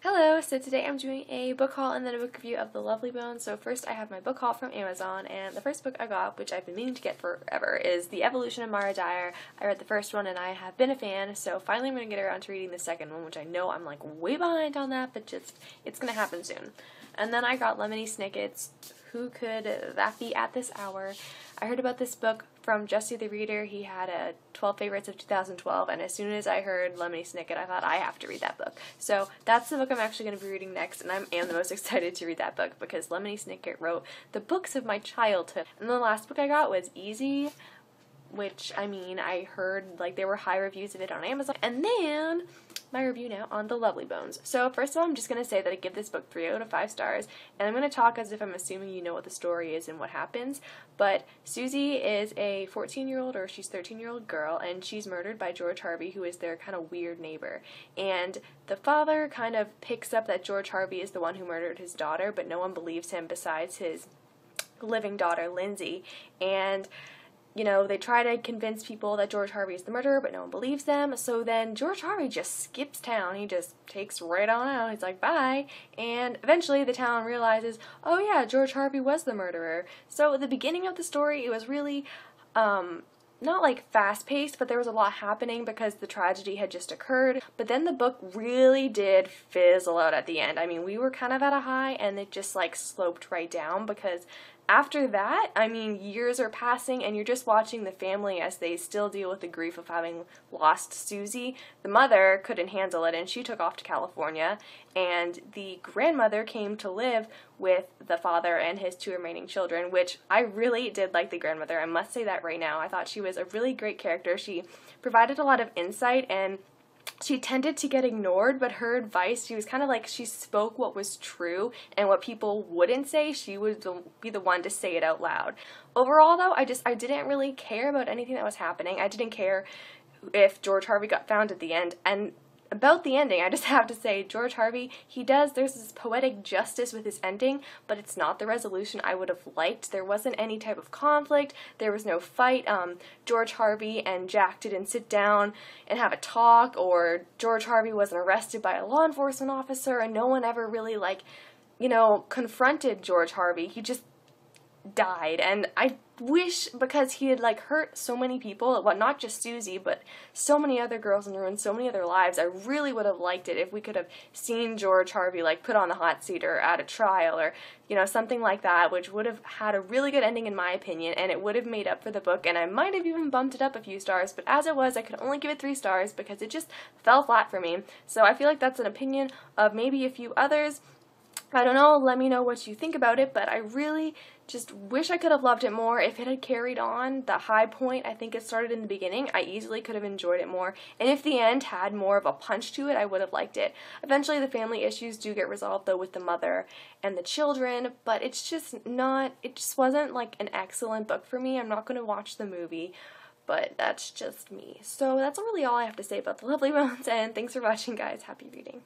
Hello, so today I'm doing a book haul and then a book review of The Lovely Bones. So first I have my book haul from Amazon, and the first book I got, which I've been meaning to get forever, is The Evolution of Mara Dyer. I read the first one and I have been a fan, so finally I'm going to get around to reading the second one, which I know I'm like way behind on that, but it's going to happen soon. And then I got Lemony Snicket's Who Could That Be at This Hour. I heard about this book from Jesse the Reader. He had a 12 Favorites of 2012, and as soon as I heard Lemony Snicket, I thought I have to read that book. So that's the book I'm actually going to be reading next, and I am the most excited to read that book because Lemony Snicket wrote the books of my childhood. And the last book I got was Easy, which, I mean, I heard like there were high reviews of it on Amazon. And then my review now on The Lovely Bones. So first of all, I'm just going to say that I give this book 3 out of 5 stars, and I'm going to talk as if I'm assuming you know what the story is and what happens. But Susie is a 14-year-old, or she's 13-year-old girl, and she's murdered by George Harvey, who is their kind of weird neighbor. And the father kind of picks up that George Harvey is the one who murdered his daughter, but no one believes him besides his living daughter, Lindsay. And you know, they try to convince people that George Harvey is the murderer, but no one believes them. So then George Harvey just skips town. He just takes right on out. He's like, bye. And eventually the town realizes, oh yeah, George Harvey was the murderer. So at the beginning of the story, it was really, not like fast-paced, but there was a lot happening because the tragedy had just occurred. But then the book really did fizzle out at the end. I mean, we were kind of at a high, and it just like sloped right down because after that, I mean, years are passing and you're just watching the family as they still deal with the grief of having lost Susie. The mother couldn't handle it and she took off to California, and the grandmother came to live with the father and his 2 remaining children, which I really did like the grandmother. I must say that right now. I thought she was a really great character. She provided a lot of insight, and she tended to get ignored, but her advice, she was kind of like, she spoke what was true, and what people wouldn't say, she would be the one to say it out loud. Overall, though, I didn't really care about anything that was happening. I didn't care if George Harvey got found at the end, and about the ending, I just have to say, George Harvey, there's this poetic justice with his ending, but it's not the resolution I would have liked. There wasn't any type of conflict, there was no fight. George Harvey and Jack didn't sit down and have a talk, or George Harvey wasn't arrested by a law enforcement officer, and no one ever really, like, you know, confronted George Harvey. He just died, and I wish, because he had like hurt so many people, well, not just Susie, but so many other girls and ruined so many other lives, I really would have liked it if we could have seen George Harvey like put on the hot seat or at a trial, or you know, something like that, which would have had a really good ending in my opinion, and it would have made up for the book, and I might have even bumped it up a few stars. But as it was, I could only give it 3 stars because it just fell flat for me. So I feel like that's an opinion of maybe a few others. I don't know, let me know what you think about it, but I really just wish I could have loved it more if it had carried on. The high point, I think it started in the beginning. I easily could have enjoyed it more, and if the end had more of a punch to it, I would have liked it. Eventually the family issues do get resolved though with the mother and the children, but it just wasn't like an excellent book for me. I'm not going to watch the movie, but that's just me. So that's really all I have to say about The Lovely Bones, and thanks for watching, guys. Happy reading.